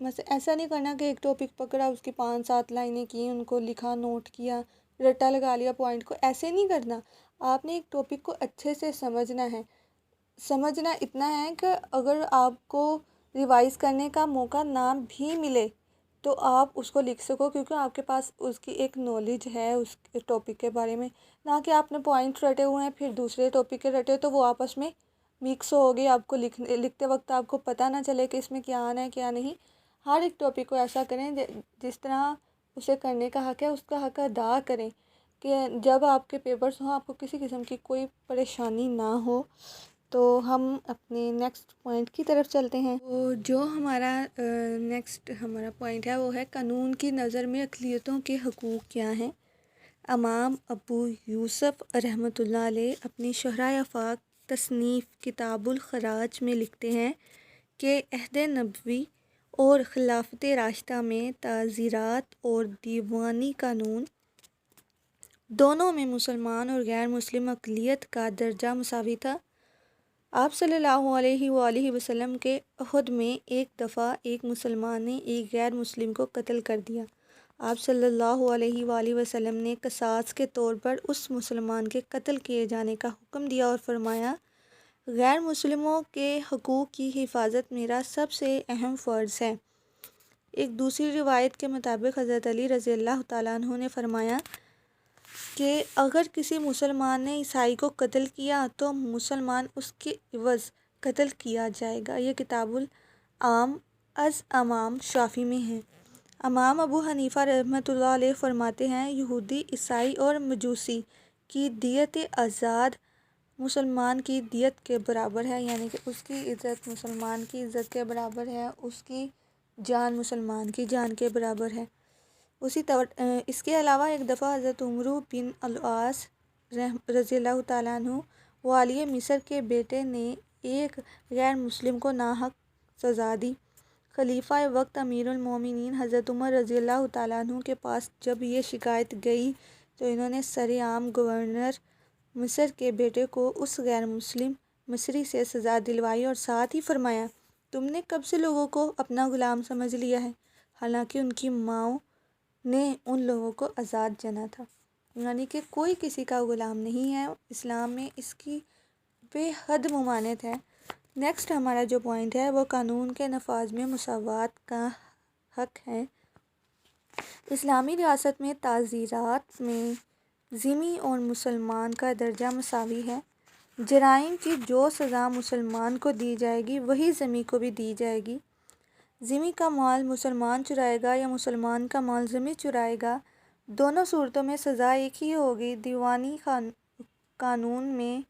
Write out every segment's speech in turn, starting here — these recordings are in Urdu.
ایسا نہیں کرنا کہ ایک ٹاپک پکڑا، اس کی 5-7 لائنیں کی، ان کو لکھا، نوٹ کیا، رٹا لگا لیا پوائنٹ کو. ایسے نہیں کرنا. آپ نے ایک ٹاپک کو اچھے سے سمجھنا ہے. سمجھنا اتنا ہے کہ اگر آپ کو ریوائز کرنے کا موقع نہ بھی ملے تو آپ اس کو لکھ سکو، کیونکہ آپ کے پاس اس کی ایک نالج ہے اس ٹاپک کے بارے میں. نہ کہ آپ نے پوائنٹ رٹے ہوئے ہیں پھر دوسرے ٹاپک کے رٹے تو وہ آپس میں مکس ہو گئی، آپ کو لکھتے وقت آپ کو پتہ نہ چلے کہ اس میں کیا آنا ہے کیا نہیں. ہر ایک ٹاپک کو ایسا کریں جس طرح اسے کرنے کا حق ہے اس کا حق ادا کریں، کہ جب آپ کے پیپرز ہوں آپ کو کسی قسم کی کوئی پریشانی نہ ہو. تو ہم اپنے نیکسٹ پوائنٹ کی طرف چلتے ہیں. جو ہمارا نیکسٹ ہمارا پوائنٹ ہے وہ ہے قانون کی نظر میں اقلیتوں کے حقوق کیا ہیں. امام ابو یوسف رحمۃ اللہ علیہ اپنی شرح آفاق تصنیف کتاب الخراج میں لکھتے ہیں کہ عہد نبوی اور خلافت راشدہ میں تعزیرات اور دیوانی قانون دونوں میں مسلمان اور غیر مسلم اقلیت کا درجہ مساوی تھا. آپ صلی اللہ علیہ وآلہ وسلم کے عہد میں ایک دفعہ ایک مسلمان نے ایک غیر مسلم کو قتل کر دیا. آپ صلی اللہ علیہ وآلہ وسلم نے قصاص کے طور پر اس مسلمان کے قتل کیے جانے کا حکم دیا اور فرمایا غیر مسلموں کے حقوق کی حفاظت میرا سب سے اہم فرض ہے. ایک دوسری روایت کے مطابق حضرت علی رضی اللہ تعالیٰ عنہ نے فرمایا کہ اگر کسی مسلمان نے عیسائی کو قتل کیا تو مسلمان اس کے عوض قتل کیا جائے گا. یہ کتاب العام از امام شافعی میں ہے. امام ابو حنیفہ رحمۃ اللہ علیہ فرماتے ہیں یہودی، عیسائی اور مجوسی کی دیت آزاد مسلمان کی دیت کے برابر ہے، یعنی کہ اس کی عزت مسلمان کی عزت کے برابر ہے، اس کی جان مسلمان کی جان کے برابر ہے. اس کے علاوہ ایک دفعہ حضرت عمرو بن العاص رضی اللہ تعالیٰ عنہ والی مصر کے بیٹے نے ایک غیر مسلم کو ناحق سزا دی. خلیفہ وقت امیر المومنین حضرت عمر رضی اللہ تعالیٰ عنہ کے پاس جب یہ شکایت گئی تو انہوں نے سرعام گورنر مصر کے بیٹے کو اس غیر مسلم مصری سے سزا دلوائی اور ساتھ ہی فرمایا تم نے کب سے لوگوں کو اپنا غلام سمجھ لیا ہے، حالانکہ ان کی ماؤں نے ان لوگوں کو آزاد جنا تھا. یعنی کہ کوئی کسی کا غلام نہیں ہے. اسلام میں اس کی بے حد ممانعت ہے. نیکسٹ ہمارا جو پوائنٹ ہے وہ قانون کے نفاذ میں مساوات کا حق ہے. اسلامی ریاست میں تعزیرات میں ذمی اور مسلمان کا درجہ مساوی ہے. جرائم کی جو سزا مسلمان کو دی جائے گی وہی ذمی کو بھی دی جائے گی. ذمی کا مال مسلمان چرائے گا یا مسلمان کا مال ذمی چرائے گا، دونوں صورتوں میں سزا ایک ہی ہوگی. دیوانی قانون میں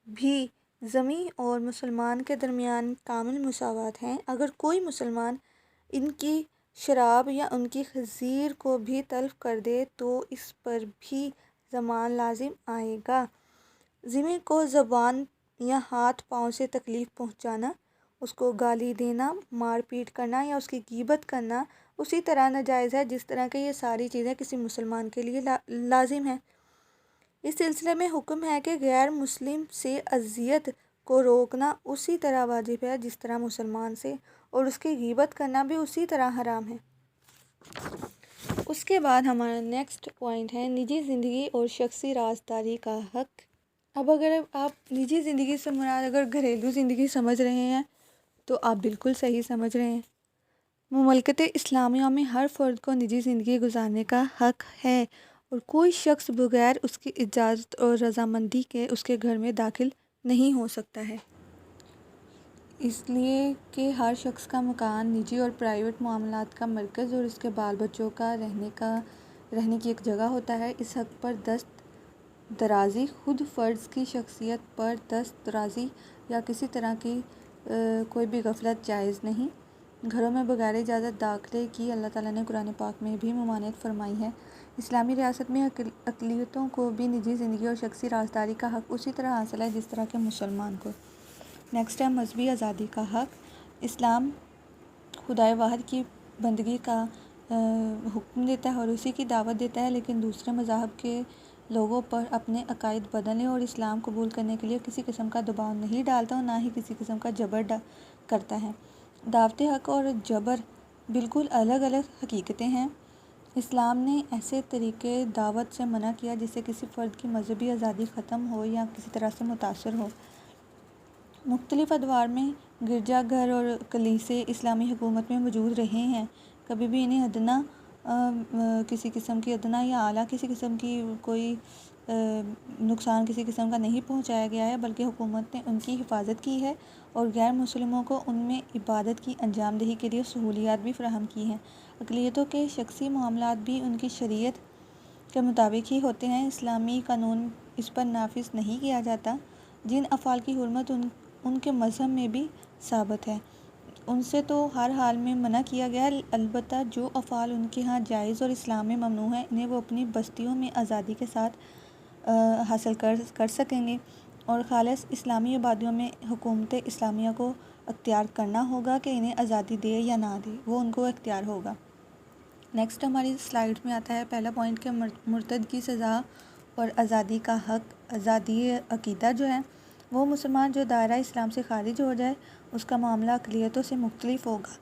بھی ذمی اور مسلمان کے درمیان کامل مساوات ہے. اگر کوئی مسلمان ان کی شراب یا ان کی خنزیر کو بھی تلف کر دے تو اس پر بھی ضمان لازم آئے گا. ذمی کو زبان یا ہاتھ پاؤں سے تکلیف پہنچانا، اس کو گالی دینا، مار پیٹ کرنا یا اس کی غیبت کرنا اسی طرح ناجائز ہے جس طرح کہ یہ ساری چیزیں کسی مسلمان کے لیے لازم ہیں. اس سلسلے میں حکم ہے کہ غیر مسلم سے اذیت کو روکنا اسی طرح واجب ہے جس طرح مسلمان سے، اور اس کی غیبت کرنا بھی اسی طرح حرام ہے. اس کے بعد ہمارا نیکسٹ پوائنٹ ہے نجی زندگی اور شخصی رازداری کا حق. اب اگر آپ نجی زندگی سے مراد اگر گھریلو زندگی سمجھ رہے ہیں تو آپ بالکل صحیح سمجھ رہے ہیں. مملکت اسلامیہ میں ہر فرد کو نجی زندگی گزارنے کا حق ہے اور کوئی شخص بغیر اس کی اجازت اور رضامندی کے اس کے گھر میں داخل نہیں ہو سکتا ہے. اس لیے کہ ہر شخص کا مکان نجی اور پرائیویٹ معاملات کا مرکز اور اس کے بال بچوں کا رہنے کی ایک جگہ ہوتا ہے. اس حق پر دست درازی خود فرد کی شخصیت پر دست درازی یا کسی طرح کی کوئی بھی غفلت جائز نہیں. گھروں میں بغیر اجازت داخلے کی اللہ تعالیٰ نے قرآن پاک میں بھی ممانعت فرمائی ہے. اسلامی ریاست میں اقلیتوں کو بھی نجی زندگی اور شخصی رازداری کا حق اسی طرح حاصل ہے جس طرح کہ مسلمان کو. نیکسٹ ہے مذہبی آزادی کا حق. اسلام خدائے واحد کی بندگی کا حکم دیتا ہے اور اسی کی دعوت دیتا ہے، لیکن دوسرے مذاہب کے لوگوں پر اپنے عقائد بدلنے اور اسلام قبول کرنے کے لیے کسی قسم کا دباؤ نہیں ڈالتا اور نہ ہی کسی قسم کا جبر کرتا ہے. دعوت حق اور جبر بالکل الگ الگ حقیقتیں ہیں۔ اسلام نے ایسے طریقے دعوت سے منع کیا جس سے کسی فرد کی مذہبی آزادی ختم ہو یا کسی طرح سے متاثر ہو۔ مختلف ادوار میں گرجا گھر اور کلیسے اسلامی حکومت میں موجود رہے ہیں۔ کبھی بھی انہیں ادنا کسی قسم کی ادنا یا اعلیٰ کسی قسم کی کوئی نقصان کسی قسم کا نہیں پہنچایا گیا ہے، بلکہ حکومت نے ان کی حفاظت کی ہے اور غیر مسلموں کو ان میں عبادت کی انجام دہی کے لیے سہولیات بھی فراہم کی ہیں۔ اقلیتوں کے شخصی معاملات بھی ان کی شریعت کے مطابق ہی ہوتے ہیں۔ اسلامی قانون اس پر نافذ نہیں کیا جاتا۔ جن افعال کی حرمت ان کے مذہب میں بھی ثابت ہے، ان سے تو ہر حال میں منع کیا گیا ہے، البتہ جو افعال ان کے ہاں جائز اور اسلام میں ممنوع ہیں انہیں وہ اپنی بستیوں میں آزادی کے ساتھ حاصل کر سکیں گے، اور خالص اسلامی آبادیوں میں حکومت اسلامیہ کو اختیار کرنا ہوگا کہ انہیں آزادی دے یا نہ دے، وہ ان کو اختیار ہوگا۔ نیکسٹ ہماری سلائیڈ میں آتا ہے پہلا پوائنٹ کہ مرتد کی سزا اور آزادی کا حق۔ آزادی عقیدہ جو ہے وہ مسلمان جو دائرہ اسلام سے خارج ہو جائے اس کا معاملہ اقلیتوں سے مختلف ہوگا۔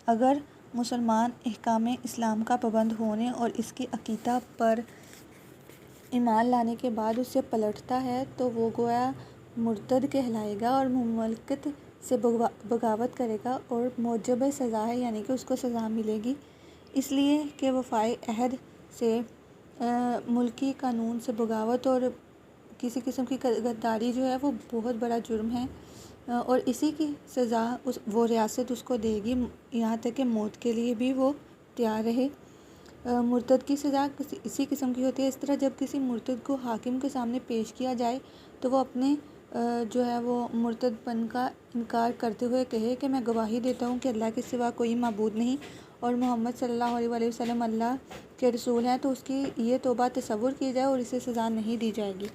اگر مسلمان احکام اسلام کا پابند ہونے اور اس کی عقیدہ پر ایمان لانے کے بعد اس سے پلٹتا ہے تو وہ گویا مرتد کہلائے گا اور مملکت سے بغاوت کرے گا، اور موجب سزا ہے، یعنی کہ اس کو سزا ملے گی، اس لیے کہ وفائے عہد سے ملکی قانون سے بغاوت اور کسی قسم کی غداری جو ہے وہ بہت بڑا جرم ہے، اور اسی کی سزا وہ ریاست اس کو دے گی، یہاں تک کہ موت کے لیے بھی وہ تیار رہے۔ مرتد کی سزا اسی قسم کی ہوتی ہے۔ اس طرح جب کسی مرتد کو حاکم کے سامنے پیش کیا جائے تو وہ اپنے جو ہے وہ مرتد پن کا انکار کرتے ہوئے کہے کہ میں گواہی دیتا ہوں کہ اللہ کے سوا کوئی معبود نہیں اور محمد صلی اللہ علیہ وسلم اللہ کے رسول ہیں، تو اس کی یہ توبہ تصور کی جائے اور اسے سزا نہیں دی جائے گی۔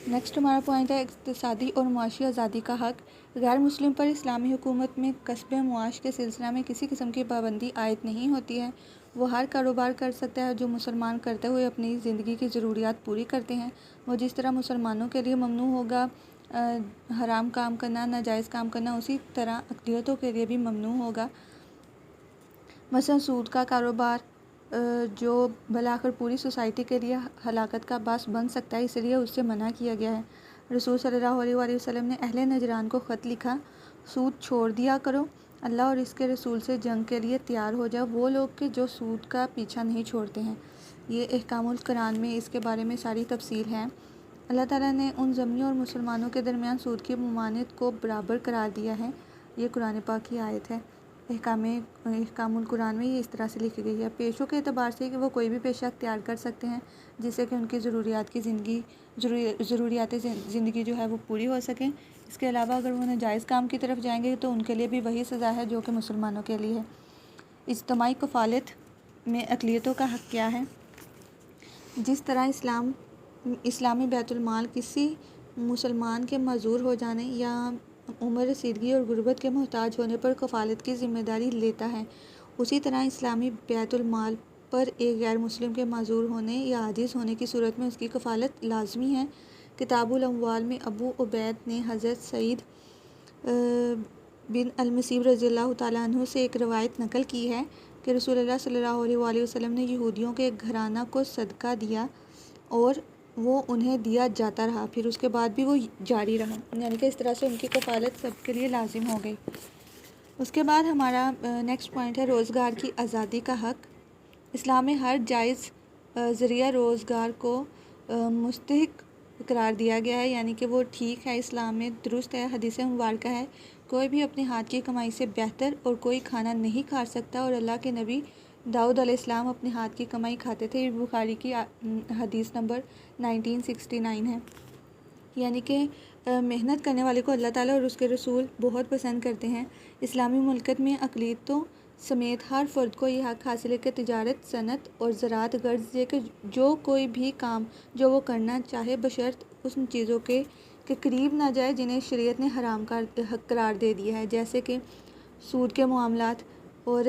نیکسٹ ہمارا پوائنٹ ہے اقتصادی اور معاشی آزادی کا حق۔ غیر مسلم پر اسلامی حکومت میں کسب معاش کے سلسلہ میں کسی قسم کی پابندی عائد نہیں ہوتی ہے۔ وہ ہر کاروبار کر سکتا ہے جو مسلمان کرتے ہوئے اپنی زندگی کی ضروریات پوری کرتے ہیں۔ وہ جس طرح مسلمانوں کے لیے ممنوع ہوگا حرام کام کرنا، ناجائز کام کرنا، اسی طرح اقلیتوں کے لیے بھی ممنوع ہوگا۔ مثلا سود کا کاروبار جو بالآخر پوری سوسائٹی کے لیے ہلاکت کا باعث بن سکتا ہے، اس لیے اس سے منع کیا گیا ہے۔ رسول صلی اللہ علیہ وسلم نے اہل نجران کو خط لکھا، سود چھوڑ دیا کرو، اللہ اور اس کے رسول سے جنگ کے لیے تیار ہو جاؤ، وہ لوگ کہ جو سود کا پیچھا نہیں چھوڑتے ہیں۔ یہ احکام القرآن میں اس کے بارے میں ساری تفصیل ہے۔ اللہ تعالیٰ نے ان ضمنی اور مسلمانوں کے درمیان سود کی ممانعت کو برابر قرار دیا ہے۔ یہ قرآن پاک کی آیت ہے۔ احکام القرآن میں یہ اس طرح سے لکھی گئی ہے۔ پیشوں کے اعتبار سے کہ وہ کوئی بھی پیشہ اختیار کر سکتے ہیں جس سے کہ ان کی ضروریات زندگی جو ہے وہ پوری ہو سکیں۔ اس کے علاوہ اگر وہ ناجائز کام کی طرف جائیں گے تو ان کے لیے بھی وہی سزا ہے جو کہ مسلمانوں کے لیے ہے۔ اجتماعی کفالت میں اقلیتوں کا حق کیا ہے؟ جس طرح اسلامی بیت المال کسی مسلمان کے معذور ہو جانے یا عمر رسیدگی اور غربت کے محتاج ہونے پر کفالت کی ذمہ داری لیتا ہے، اسی طرح اسلامی بیت المال پر ایک غیر مسلم کے معذور ہونے یا عاجز ہونے کی صورت میں اس کی کفالت لازمی ہے۔ کتاب الاموال میں ابو عبید نے حضرت سعید بن المسیب رضی اللہ تعالیٰ عنہ سے ایک روایت نقل کی ہے کہ رسول اللہ صلی اللہ علیہ وسلم نے یہودیوں کے ایک گھرانہ کو صدقہ دیا اور وہ انہیں دیا جاتا رہا، پھر اس کے بعد بھی وہ جاری رہا، یعنی کہ اس طرح سے ان کی کفالت سب کے لیے لازم ہو گئی۔ اس کے بعد ہمارا نیکسٹ پوائنٹ ہے روزگار کی آزادی کا حق۔ اسلام میں ہر جائز ذریعہ روزگار کو مستحق قرار دیا گیا ہے، یعنی کہ وہ ٹھیک ہے، اسلام میں درست ہے۔ حدیث مبارکہ ہے، کوئی بھی اپنے ہاتھ کی کمائی سے بہتر اور کوئی کھانا نہیں کھا سکتا، اور اللہ کے نبی داؤد علیہ السلام اپنے ہاتھ کی کمائی کھاتے تھے۔ یہ بخاری کی حدیث نمبر 1969 ہے، یعنی کہ محنت کرنے والے کو اللہ تعالیٰ اور اس کے رسول بہت پسند کرتے ہیں۔ اسلامی مملکت میں اقلیتوں سمیت ہر فرد کو یہ حق حاصل ہے کہ تجارت، صنعت اور زراعت غرض یہ کہ جو کوئی بھی کام جو وہ کرنا چاہے بشرط ان چیزوں کے قریب نہ جائے جنہیں شریعت نے حرام قرار دے دیا ہے، جیسے کہ سود کے معاملات اور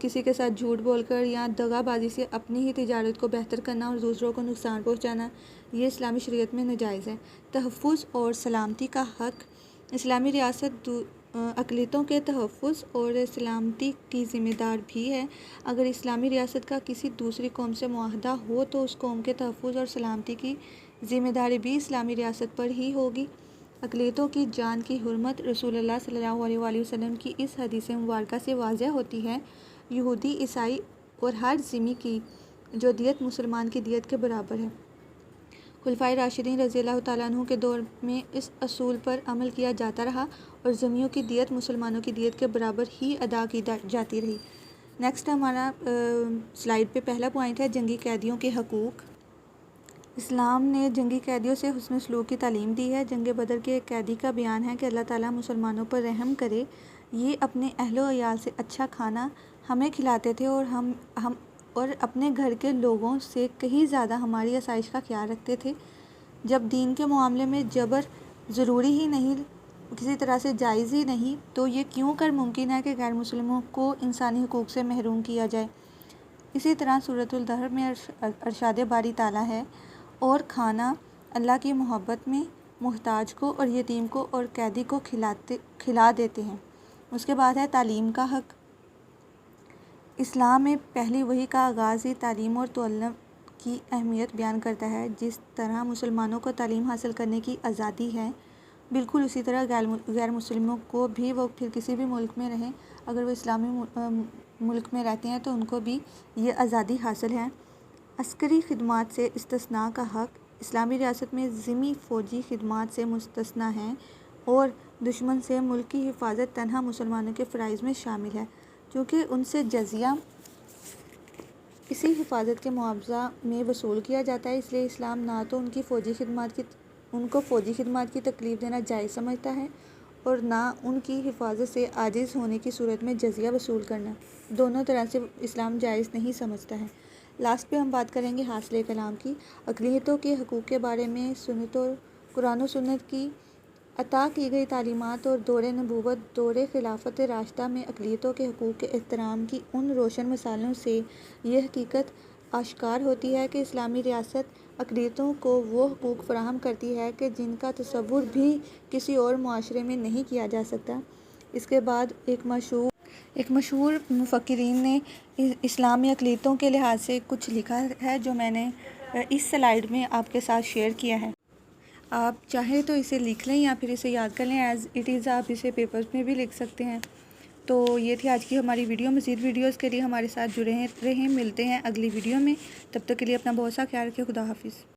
کسی کے ساتھ جھوٹ بول کر یا دغا بازی سے اپنی ہی تجارت کو بہتر کرنا اور دوسروں کو نقصان پہنچانا، یہ اسلامی شریعت میں ناجائز ہے۔ تحفظ اور سلامتی کا حق۔ اسلامی ریاست اقلیتوں کے تحفظ اور سلامتی کی ذمہ دار بھی ہے۔ اگر اسلامی ریاست کا کسی دوسری قوم سے معاہدہ ہو تو اس قوم کے تحفظ اور سلامتی کی ذمہ داری بھی اسلامی ریاست پر ہی ہوگی۔ اقلیتوں کی جان کی حرمت رسول اللہ صلی اللہ علیہ وآلہ وسلم کی اس حدیث مبارکہ سے واضح ہوتی ہے۔ یہودی، عیسائی اور ہر ذمی کی جو دیت مسلمان کی دیت کے برابر ہے۔ خلفائے راشدین رضی اللہ تعالیٰ عنہ کے دور میں اس اصول پر عمل کیا جاتا رہا اور ذمیوں کی دیت مسلمانوں کی دیت کے برابر ہی ادا کی جاتی رہی۔ نیکسٹ ہمارا سلائیڈ پہ پہلا پوائنٹ ہے جنگی قیدیوں کے حقوق۔ اسلام نے جنگی قیدیوں سے حسن سلوک کی تعلیم دی ہے۔ جنگ بدر کے ایک قیدی کا بیان ہے کہ اللہ تعالیٰ مسلمانوں پر رحم کرے، یہ اپنے اہل و عیال سے اچھا کھانا ہمیں کھلاتے تھے اور اپنے گھر کے لوگوں سے کہیں زیادہ ہماری آسائش کا خیال رکھتے تھے۔ جب دین کے معاملے میں جبر ضروری ہی نہیں، کسی طرح سے جائز ہی نہیں، تو یہ کیوں کر ممکن ہے کہ غیر مسلموں کو انسانی حقوق سے محروم کیا جائے۔ اسی طرح سورۃ الدہر میں ارشاد باری تعالیٰ ہے، اور کھانا اللہ کی محبت میں محتاج کو اور یتیم کو اور قیدی کو کھلا دیتے ہیں۔ اس کے بعد ہے تعلیم کا حق۔ اسلام میں پہلی وحی کا آغاز ہی تعلیم اور تعلم کی اہمیت بیان کرتا ہے۔ جس طرح مسلمانوں کو تعلیم حاصل کرنے کی آزادی ہے، بالکل اسی طرح غیر مسلموں کو بھی، وہ پھر کسی بھی ملک میں رہیں، اگر وہ اسلامی ملک میں رہتے ہیں تو ان کو بھی یہ آزادی حاصل ہے۔ عسکری خدمات سے استثناء کا حق۔ اسلامی ریاست میں ذمی فوجی خدمات سے مستثنیٰ ہیں اور دشمن سے ملک کی حفاظت تنہا مسلمانوں کے فرائض میں شامل ہے۔ چونکہ ان سے جزیہ اسی حفاظت کے معاوضہ میں وصول کیا جاتا ہے، اس لیے اسلام نہ تو ان کو فوجی خدمات کی تکلیف دینا جائز سمجھتا ہے اور نہ ان کی حفاظت سے عاجز ہونے کی صورت میں جزیہ وصول کرنا، دونوں طرح سے اسلام جائز نہیں سمجھتا ہے۔ لاسٹ پہ ہم بات کریں گے حاصل کلام کی۔ اقلیتوں کے حقوق کے بارے میں سنت اور قرآن و سنت کی عطا کی گئی تعلیمات اور دور نبوت، دور خلافت راشدہ میں اقلیتوں کے حقوق کے احترام کی ان روشن مثالوں سے یہ حقیقت آشکار ہوتی ہے کہ اسلامی ریاست اقلیتوں کو وہ حقوق فراہم کرتی ہے کہ جن کا تصور بھی کسی اور معاشرے میں نہیں کیا جا سکتا۔ اس کے بعد ایک مشہور مفکرین نے اسلام میں اقلیتوں کے لحاظ سے کچھ لکھا ہے جو میں نے اس سلائیڈ میں آپ کے ساتھ شیئر کیا ہے۔ آپ چاہیں تو اسے لکھ لیں یا پھر اسے یاد کر لیں، ایز اٹ از آپ اسے پیپرز میں بھی لکھ سکتے ہیں۔ تو یہ تھی آج کی ہماری ویڈیو۔ مزید ویڈیوز کے لیے ہمارے ساتھ جڑے رہیں، ملتے ہیں اگلی ویڈیو میں۔ تب تک کے لیے اپنا بہت سا خیال رکھیں۔ خدا حافظ۔